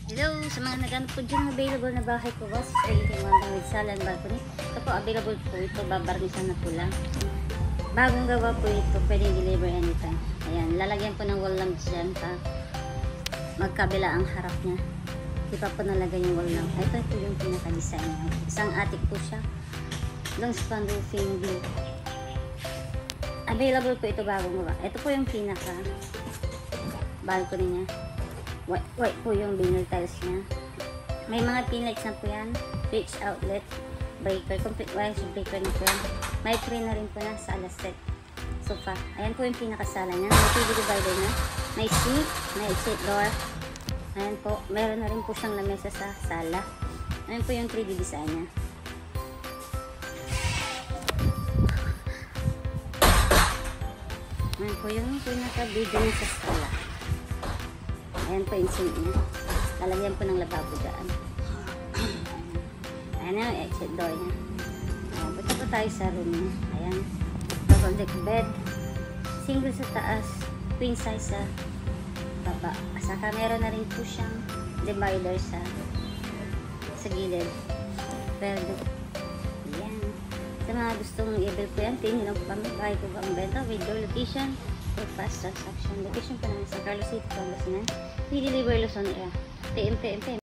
Hello sa mga naghanap po dyan, available na bahay ko ba sa Anything Wonder with Salon Balcony. Ito po, available po ito, babarnisan na po lang. Bagong gawa po ito, pwedeng deliver anytime. Ayan, lalagyan po ng wall lamp dyan pa. Magkabila ang harap niya. Di pa po nalagay yung wall lamp. Ito po yung pinaka-design niya. Isang attic po siya. Long span roofing blue. Available po ito bagong gawa. Ito po yung pinaka balcony niya. White po yung vinyl tiles niya. May mga pin lights na po yan. Switch outlet, breaker, complete wires breaker na po yan. May tray na rin po na sala set. Sofa. Ayan po yung pinakasala niya. May TV divider na. May sink, may exit door. Ayan po. Meron na rin po siyang lamesa sa sala. Ayan po yung 3D design niya. Ayan po yung pinaka-video niya sa sala. Ayan po yung sink niya. Lalagyan po ng lababo dyan. Ayan yung exit door niya. Ayan, punta po tayo sa room niya. Ayan. Double deck bed. Single sa taas. Queen size sa baba. Saka meron na rin po siyang divider sa gilid. Pero, ayan. Sa mga gustong i-build po yan, tingin lang po kami. Bahay ko ba ang benta? With your location for fast transaction. Location po namin sa Carlos City, Pangasinan. We deliver Luzon area. TMPMP.